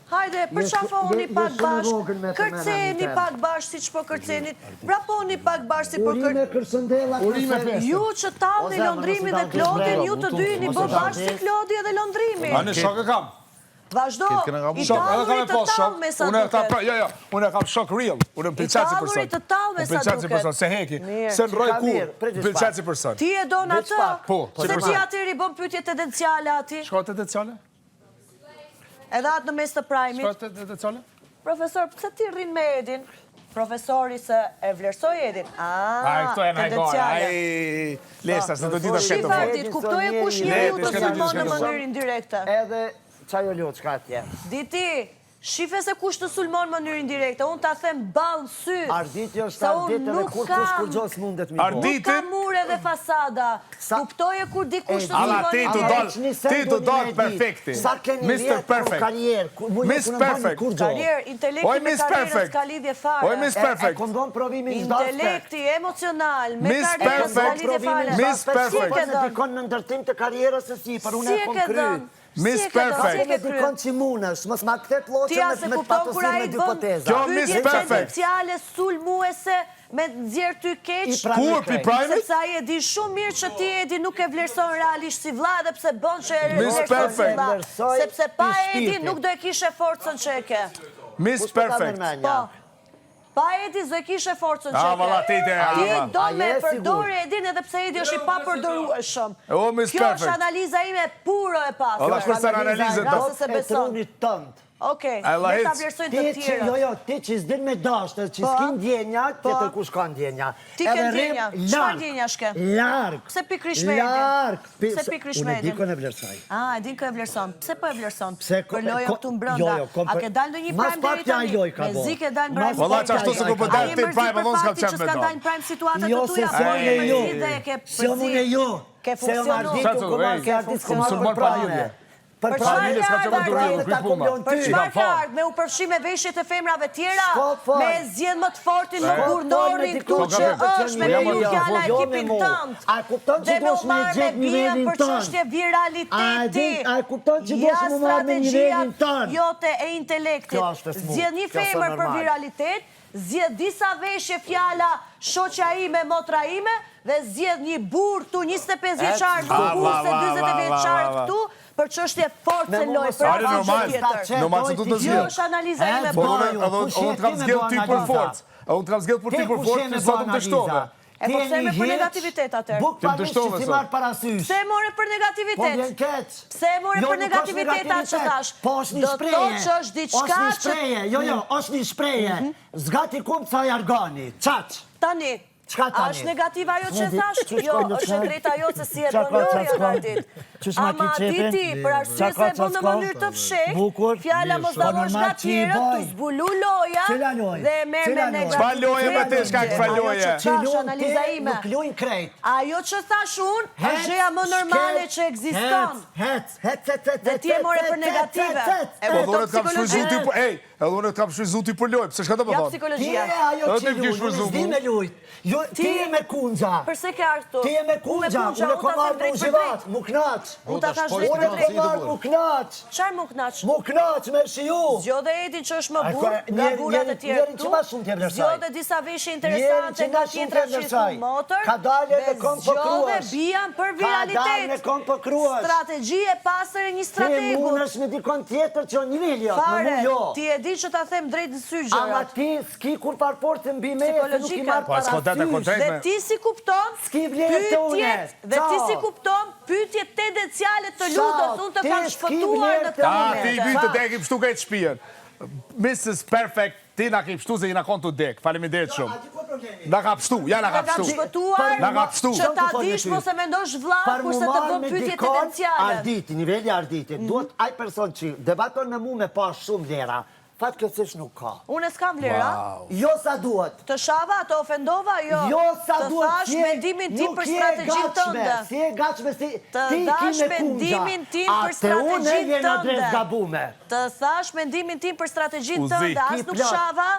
Hajde, përshafoni pak bashkë, kërceni pak bashkë si që po kërcenit, vraponi pak bashkë si po kërcenit. Ju që talni londrimin dhe Klodin, ju të dy një bë bashkë si Klodi edhe londrimin. Ani, shok e kam. Vazhdo, i talurit të talme sa duket. Unë e kam shok real, unë më pilqet si person. I talurit të talme sa duket. Se heki, se në roj kur, pilqet si person. Ti e do në atë? Se ti atyri bëm pyetje tendenciale ati? Shko tendenciale? Edhe atë në mes të prajmit. Shko tendenciale? Profesor, pëse ti rrin me Edin? Profesori se e vlerësoj Edin. Këto e najgore, lestas, në të ditë shketë të Shifar, ti të kuptoje kush njëri u të sulmon në mënyrë indirekte. Edhe qajo ljot, qka tje. Diti, shife se kush të sulmon në mënyrë indirekte, unë ta them balë sy. Arditi është arditi dhe kur kush kur gjos mundet mi bo. Nuk ka mure dhe fasada. Kuptoje kur di kush të sulmon në indirekte. Ti të dalë perfekti. Sa keni vjetë për karierë. Miss Perfect. Karierë, intelekti me karierës ka lidhje fare. Oj, Miss Perfect. E kondon provimin zdaste. Intelekti, emocional, me Miss karierës ka lidhje fare. Miss Perfect. Si e dikon në ndërtim të karierës e si, për unë e kom kry. Miss Perfect. Me dikon që munësh, mos ma këthet loqën me patosur me dy poteza. Kjo Miss Perfect. Tendenciale sulmuese me nxjerr ty keq. Kur, pi prajmit? Sepse ai e di shumë mirë që ti Edi nuk e vlerëson realisht si vlla dhe pse bën që e vlerëson si vlla. Sepse pa Edi nuk do e kishe forcën që e ke. Miss Perfect. Po. Pa Edi zë kishe forcën që ke. Ti do me përdore Edin edhe pse Edi është i papërdorueshëm. Kjo është analiza ime puro e pasur. Ola kërse në analizët të. E trunit tëndë. Okej, ne ta vlerësojnë të tjera. Jo, ti që s'din me dashtë, që s'kin djenja, tjetër kush ka ndjenja. Ti ke ndjenja, çfarë ndjenja shke? Larg. Pse pikrish me Edin? Larg. Pse pikrish me Unë Edin? di kën e vlerësaj. E din kë e vlerëson. Pse po e vlerëson? Pse Për lojo këtu mbrënda. A ke dalë ndonjë prime deri tani? Me zik e dalë prime. Valla që ashtu se ku për dalë ti prime, mos s'kam qenë me dalë. Dalë prime situata të tuja, po e dhe e ke përzi. Ke funksionuar. Për çfarë ke ardhur me u përfshim me veshjet e femrave tjera, me zgjedh më të fortin më burnorin këtu që është me një fjala ekipin tënd. A kupton që do të gjet nivelin për çështje viraliteti? A kupton që do të marrë me nivelin tënd? Jote e intelektit. Zgjedh një femër për viralitet, zgjedh disa veshje fjala shoqja ime, motra ime dhe zgjedh një burr këtu 25 vjeçar këtu, 40 vjeçar këtu. Për çështje forcë lojë për normal që du të zgjellë. Jo është analiza ime po. Unë të kam zgjellë ty për forcë. Unë të kam zgjellë për ty për forcë, që sot të dështove. E po pse me për negativitet atër? Buk parush që si marë parasysh. Pse more për negativitet? Po vjen keq. Pse more për negativitet atë që thash? Po është një shpreje. Do të që është diçka që... Jo, është një shpreje. Zgati kumë ca jargani. Qaq. Tani. A është negativa jo që thash? Jo, është e drejta jo që si e bëndoja në dit. Ama diti, për arsye se e bën në mënyrë të fshek, fjalla mos dalosh nga tjera, të zbulu loja dhe merë me negativitetet. Qfa loje me te shka këfa loje? Ajo që thash, analiza ime. Ajo që thash unë, është gjëja më normale që ekziston. Dhe ti e more për negative. Edhe unë të kam shfryzu ti për lojë, pëse shka të më thonë? Ja Ti psikologjia. Ti e me kundja. Përse ke artu? Ti e me kundja. Unë e kom arë më zhivat. Mu knaq. Unë ta thash drejt për drejt. Unë e kom arë mu knaq. Qarë mu knaq? Mu knaq me shiju. Zjo dhe Edin që është më burë nga burat e tjerë këtu. Që ma shumë t'je vlerësaj. Zjo dhe disa veshje interesante nga tjetra që të motor. Ka dalje me kom për kruash. Zjo dhe bijan për viralitet. Ka dalje me kom për kruash. Strategji e pasër e një strategu. Ti munësh me dikon tjetër që një vilja. Fare, ti e di që ta them drejt në sy gjërat. Ama ti s'ki kur parport të mbi me nuk i marë parasysh. Ti si kupton pyetjet dhe ti si kupton pyetjet tendenciale të Ludos, unë të kam shpëtuar në këtë moment. Ti i bytë të ekip shtu ka e të shpijen. Mrs. Perfect, ti na ke pështu se i na konë të dek. Faleminderit shumë. Na ka pështu, ja na ka pështu. Na ka pështu. Që ta dish mos e mendosh vlla kurse të bëm pyetje tendenciale. Arditi, nivelli arditi. Duhet aj person që debaton me mu me pa shumë vlera. Fatë këtësish nuk ka. Unë s'kam vlera? Jo sa duhet. Të shava, të ofendova, jo. Jo sa duhet. Të thash mendimin tim për strategjin tënde. Si e gatshme, si të thash mendimin tim për strategjin tënde. Të thash mendimin tim për strategjin tënde. As nuk shava,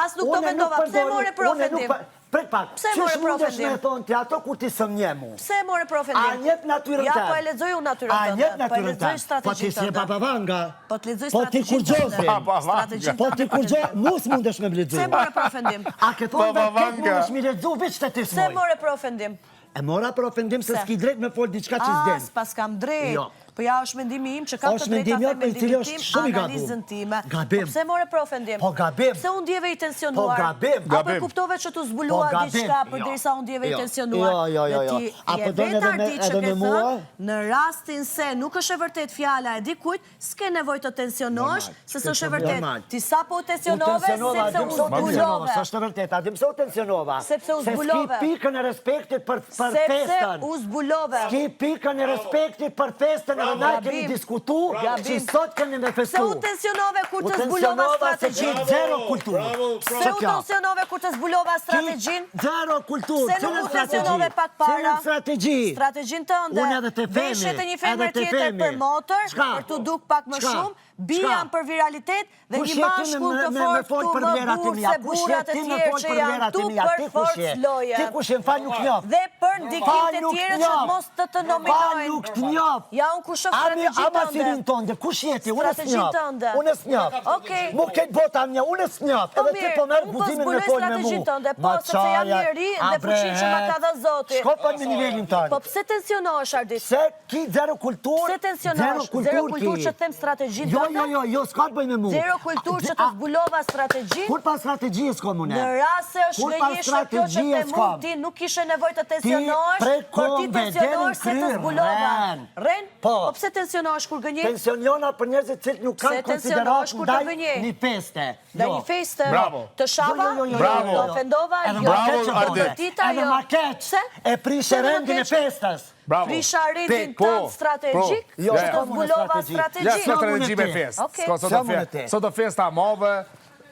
as nuk të ofendova. Pse more për ofendim? Pret pak, Pse more që shmundesh profendim? me thonë ti ato kur ti së njemu? Pse more profendim? A njët natyrën Ja, tënde? po e lexoj unë natyrën A tënde. njët Po e natyrën lexoj tënde? Po ti strategjinë si e tënde. babavanga. Po të lexoj Po ti kur strategjinë tënde. gjozi. Strategjinë Po ti tënde. kur gjozi, mus mundesh me bledzu. Pse more profendim? A ke thonë me këtë Babavanga. mundesh mi ledzu veç të ti Pse smoj. more profendim? E mora për ofendim se Pse? s'ki drejt me fol diçka që s'den. Pas kam drejt. Jo. Po ja është mendimi im që kam të Është drejtë mendimi ta jot, po i cili them është mendimin shumë i tim, gabum. analizën time. Gabim. Po pse more profendim? Po gabim. Pse unë ndjeve i tensionuar? Po gabim. Apo e Gabim. kuptove që tu zbulua Po gabim. diçka Jo. përderisa unë ndjeve i Jo. tensionuar? Jo. Dhe ti Apo je do edhe vetar me- di që edhe ke me mua? thënë, në rastin se nuk është e vërtet fjala e dikujt, s'ke nevojë të tensionosh, se s'është e vërtet. Normal. Ti sapo u tensionove sepse u zbulove. S'është e vërtet, a dim se u tensionova. Sepse u Se zbulove. s'ki pikën e respektit për Sepse festën. u zbulove. S'ki pikën e respektit për festën edhe na kemi Gabim. diskutu që Gabim. sot kemi me Se festu. u tensionove kur U të zbulova tensionova se strategjin. që zero kulturë. Se u tensionove kur të zbulova strategjin. Zero kulturë. Se nuk u tensionove pak para. Cilën strategji? Strategjin tënde. Unë edhe te femi. Veshjet e një femër edhe te tjetër femi. për motor, Çka? për të duk pak më Çka? shumë, Çka? bijan për viralitet dhe Kush një je ti mashkull të me fort fol këtu për më vlerat e burë mia? se Kush je burat e ti me tjerë fol që për janë vlerat e tu mia? për Ti kush forcë je? loje. Ti kush je? M'fal nuk njoh. Dhe për ndikim të nuk tjerë që njoh. mos të Fal nominojnë. nuk të njoh. Ja, unë ku shoh Ama strategjin sirin tënde. tënde, kush jeti? Unë Strategjin s'njoh. tënde. Unë s'njoh. Okej. Mu këtë bota mja, unë s'njoh. Po Edhe ti mirë, po merr unë po guximin me zbuloj fol me mu. strategjin tënde, po, sepse jam një ri dhe fuqinë që ma ka dhënë Zoti. Shko pa në nivelin tënd. Po pse tensionohesh Ardit? Se ki zero kulturë. Pse tensionosh? Zero kulturë që them strategjin tënde? Jo, s'ka të bëj me mu. Zero kulturë që të zbulova strategjin? Kur pa strategji s'kom unë. Në rast se është Kur pas gënjeshtë kjo që strategjie te s'kam. mund ti nuk kishe nevojë të tensionosh, prej por ti kombe, tensionosh se deri të në zbulova. kryer, Ren? Po. Po pse tensionosh kur gënje? Pensioniona për njerëzit që nuk Pse kanë tensionosh konsiderat kur të ndaj gënje? një feste. Dhe një feste Bravo. të shava, Bravo. të ofendova, Edhe jo. ma keq që Bravo, bone. Ardit. Tita, Edhe jo. ma keq. Pse? E prishe Pse dhe ma rendin e keq? festës. Bravo. Prisha rendin Po, tënd strategjik, po. Jo, që të s'ka mune zbulova strategji. Ja, strategjin. s'ka Sa strategji mune me ti? fest. Okej. S'ka Sa mune ti? sot do festa move,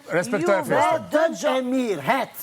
respektoj Juve festën. Vetën e mirë, hec.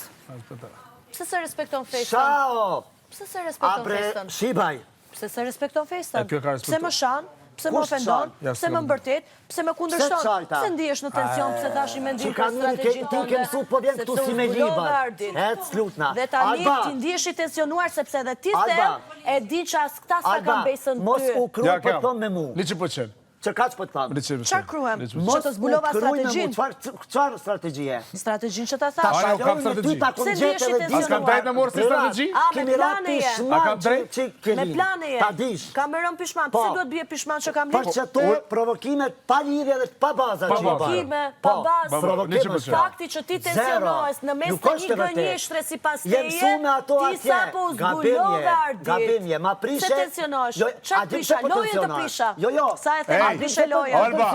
Pse se respekton festën? Shao. Pse se respekton Abre, festën? shibaj. Pse se respekton festën? E, kjo ka respektuar. Pse më shan? Pse më Kush ofendon? shan? Ja, Pse më s'ka. mbërtet? Pse më kundërshton? Pse çajta? Pse ndihesh në tension? Pse thash i mendim Që për ka mirë, strategjin ti ke mësu po vjen këtu si me libar. Hec, lutna. Dhe tani Alba. ti ndihesh i tensionuar sepse edhe ti Alba. them e di që as këta sa Alba, kanë besën mos ty. u kru Ja, për kjo. thëmë me mu. 100%. Që ka që për thëmë? 100%. Çfarë kruhem? 100%. Që të zbulova strategjin? Qëfar strategjie? Strategjin që ta Ta thash. Ajo, kam shajojnë me strategji. ty ta Pse kom ndihesh gjetë i edhe tensionuar? As kam drejt me morë si strategji? A, me Kemi plane rapi je. A shman kam drejt? që Me kelin. plane je. Ta dish. Kam rënë pishman. Po. Pse duhet bie pishman që kam Për bërë? që to provokimet pa lidhje dhe pa baza Pa që i baza. bërë. Provokime, pa bazë. Provokime 100%. s'ka. Fakti që ti tensionohes në mes Nuk të është një e vërtetë. gënjeshtre si pas Je mësu me ato ti atje. sapo u Gabimje, zbulove Ardit. gabimje, ma prishe. Pse tensionosh? Jo, Çfarë a di prisha? pse po Lojën të tensionosh? prisha. Jo. Sa e the Ej. ma prishe lojën. Alba.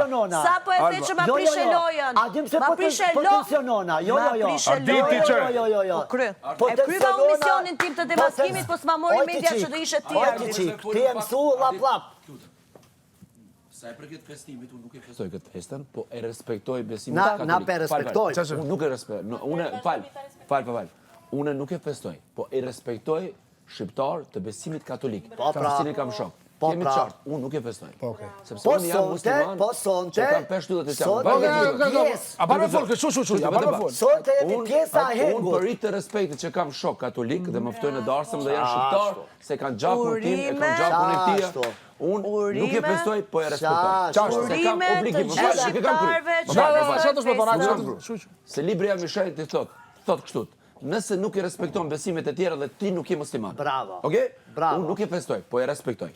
Sa po e the që ma prishe lojën. A dim se Ma po prishe tensionona. Jo, Ma jo, jo. prishe Arditi lojën. që- Jo. Kry. Po E kryva unë tensionona- misionin tim të demaskimit, po s'ma mori Oj, media ti që qik. do ishe ti Oj, Ardit. ti qik. Ti e mësu lap. Sa e përket festimit, unë nuk e festoj këtë festën, po e respektoj besimin Na- katolik. na pe respektoj. Fal. Unë nuk e respektoj. Fal. Unë nuk e festoj, po e respektoj shqiptar të besimit katolik. Po, pra. Të cilin kam shok. Po, Kemi pra. qartë, unë nuk e festoj. okay. Sepse Po unë jam musliman, sonte, që kam 5 shtyllët islam. sonte, pjesë. A bërë me folë, kështu, a bërë me folë. Sonte jemi pjesa e Unë hengur. për rrit të respektit që kam shok katolik dhe më ftojnë në darsëm dhe janë shqiptar, se kanë gjakun tim, e kanë gjakun e tia. Qashtu. Unë nuk e festoj, po e respektoj. Qashtu. Se kam Urime të obligim. gjithë shqiptarëve që Sa të shpëton, festën. Se libri jam i shajt i thot kështu. Nëse nuk i respekton besimet e tjera dhe ti nuk je musliman. Bravo. Okej? Bravo. Unë nuk e festoj, po e respektoj.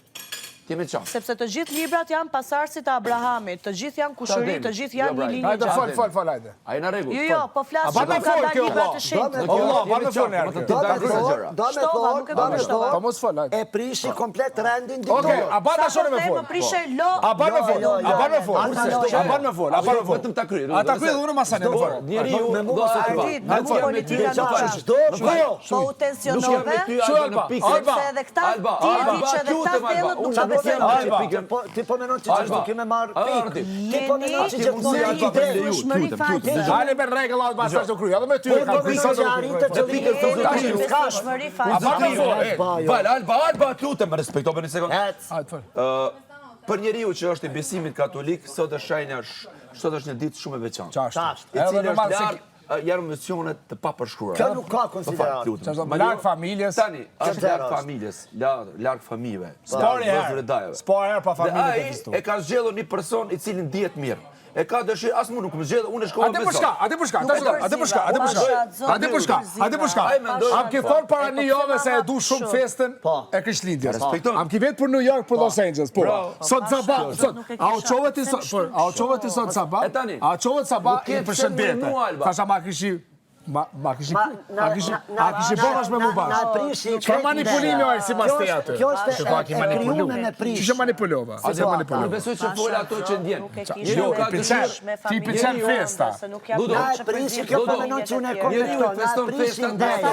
Ti me qartë. Sepse të gjithë librat janë pasardhësit e Abrahamit, të gjithë janë kushëri, të gjithë janë një linjë Hajde, gjatë. fol, hajde. A i në rregull? Jo, po flasë A që bërë me nuk ka folë dalë kjo, libra po. të shenjtë. Allah, bërë me folë njerë. Do me Të thonë, do me Shtova, nuk e thonë, përshova. Po mos fol, hajde. e prishi komplet rendin Okej, diktor. a bërë të shone me Sa po folë. them, prishe lo. A bërë me folë, Jo, a bërë me folë. Ata A lojë. bërë me folë, a bërë me folë. Vetëm ta kryej. A ta kryej dhe unë masani, me folë. Njeriu Me mu do mos e Alba. Ardit, Na me mu jam me politika ty, nuk Alba. ka. Çdo Po u tensionove, Alba. sepse edhe këta Alba, ti e Alba, di që edhe lutem, këta Alba, thellët nuk unë ka nuk e besim. them. Alba. Ti po menon që Alba. çdo kemë marr Alba. pik. Ti po menon që Jeni gjithmonë mundsi, je Alba, i drejtë. leju. Shmëri faqe. Hajde me rregull, Alba, sa të kryej. Edhe me ty. Po kam po kryej, menon sa që të arritë kryej. të pikë Jeni të që zotit. besueshmëri A bërë me faqe. folë. Alba, lutem, më respekto për një sekond. Hajde, fol. Për njeriu që është i besimit katolik, sot është një ditë shumë e veçantë. Qashtë. Qashtë. I Edhe cili normal është se lart janë emocionet të papërshkruara. Kjo nuk ka konsiderat. Larg familjes. Tani, është larg familjes, larg fëmijëve. Spari herë pa familje. Ai e ka zgjedhur një person i cili ndihet mirë. E ka dëshirë, as mu nuk më zgjedhë, unë e shkova me zot. Ate për shka. Am ki thonë para një jove se e du shumë festën e Krishtlindjes. Am ki vetë për New York, për Los Angeles, po. Sot zaba, a o qove ti sot zaba, a o qove zaba i përshëndete. Thasha ma kishi bohash me mu bash. Ka manipulimi ojë si mas te atë. Kjo është e krijume me prish. Që manipulova? Nuk besoj që folë ato që ndjen. Ti pëlqen festa. Na e prishi, kjo po menon që unë e konekton. Na e prishi ndeja.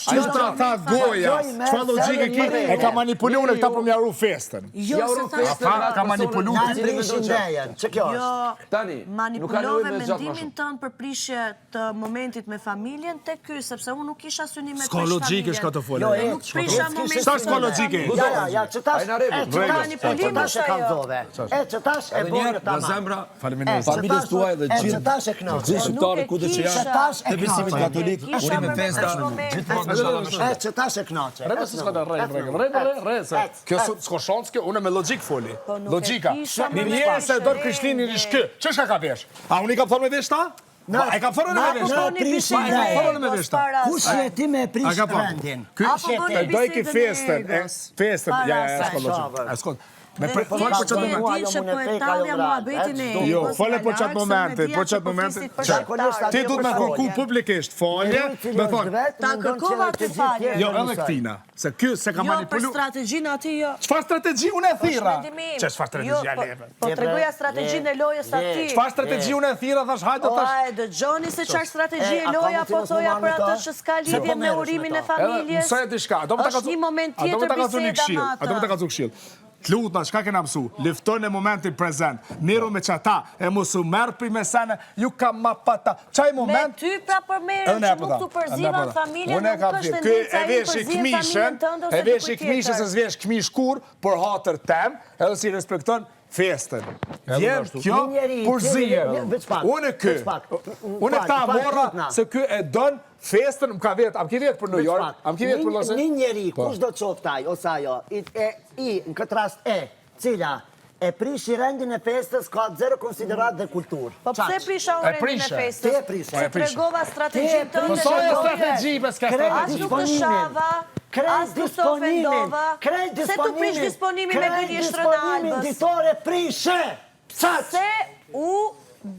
Që të tha goja, çfarë logjike ki, e ka manipulu në këta për mjaru festën. Ka manipulu. Na e prishi ndejen, që kjo është? Tani, nuk ka nevojë me mendimin tënë për prishje të momentit me familjen te ky, sepse unë nuk isha synim me prish familjen. S'ka logjike shka të folë. Nuk prisha momentin. Sa s'ka logjike? Ja, që tash e kalzove. Që tash e bërë ta ma. familjes tuaj dhe Që tash e knoqë. gjithë shqiptarë kudo që janë të besimit katolik, unë me festa, Që tash e knoqë. Rrebe se s'ka të rrebe. Kjo s'ko shonske, unë me logjik foli. Logjika. Një njerë se do të Krishtlini rishkë. Që shka ka vesh? A unë i kam thonë me vesh ta? E kam thonë me vesh ta? E kam thonë me vesh ta? Kush je ti me prish trendin? E doj ki festën, ja, s'ko logjik. Fole për qatë momente. Jo, fole për qatë momente. Ti du të me kërku publikisht falje, me thonë. Ta kërkova të falje. Jo, edhe këtina. Se kjo se ka manipulu. Jo, për strategjin ati jo. Qfar strategji unë e thira? Që qfar strategji a leve? Po të reguja strategjin e lojës ati. Qfar strategji unë e thira, thash hajtë, thash. Oaj, dë gjoni se qarë strategji e loja, po thoja për atë që s'ka lidhje me urimin e familjes. Është një moment tjetër biseda ma Tlutna, shka kena mësu? Liftojnë e momentin prezent. Nero me qata, e mësu merë për me sene, ju ka ma pata. Qaj moment... Me ty pra përmerë që nuk të përziva në familje, nuk është tendenca i përziva familjen tënde ose e vesh i këmishën se zvesh këmish kur, për hatër tem, edhe si respekton festën. Vjen kjo përzije. Unë e këta morra se kjo e donë festën, më ka vetë, am ki vetë për New York, am ki vetë për Los Angeles. Një njeri, kush do të qoftaj, ose ajo, në këtë rast cila e prishi rendin e festës, ka zero konsiderat dhe kultur. Po pse prisha unë rendin e festës? Se tregova strategjin të në strategji, për s'ka as nuk të shava, as nuk të ofendova, se të prish disponimin me gënjeshtër në Albës. Ditore prishe! Se u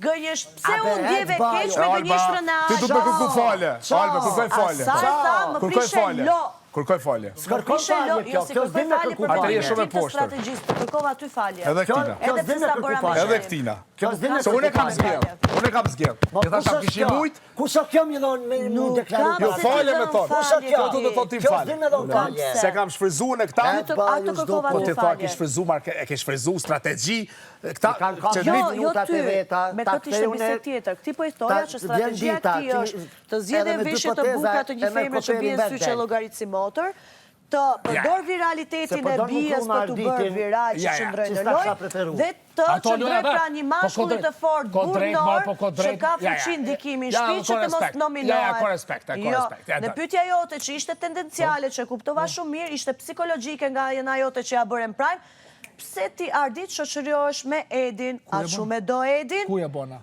gënjesht, pse u ndjeve keq me gënjeshtër në Albës? Ti du të me kërku falje. Albe, kërkoj falje. Sa e tha, më prishe lo. Kërkoj falje. Kërkoj falje, kjo s'din me kërku falje. Atër je shumë e poshtër. Të kërkova ty falje. Edhe këtina. Edhe pse sa bëra me Edhe këtina. Se unë e kam zgjedh. Unë e kam zgjedh. Një thashtë am kishim mujt. Kusha kjo mi dhonë me deklaru? Jo, falje me thonë. Kusha kjo? Kjo du të thonë tim Kjo falje. s'din me dhonë falje. Se kam shfrizu në këta. Ato kërkova Po ty të thua falje. e ke shfrizu strategji. Këta Jo ty, me këtë ishte bisedë tjetër. Këti po i thoja që strategjia këti është të zgjedhin veshje të bukura të një femre që bjen sy që llogarit si motor, të përdor viralitetin e bijës për të bërë viral që qëndrojnë në lojë, dhe të qëndroj pra një mashkull të fort burnor që ka fuqin ndikimin shtëpi që të mos nominohet. Në pyetja jote që ishte tendenciale, që kuptova shumë mirë, ishte psikologjike nga jena jote që ja bërën prime, pse ti ardit shoqërohesh me Edin, atë shumë e do Edin? Ku ja bona?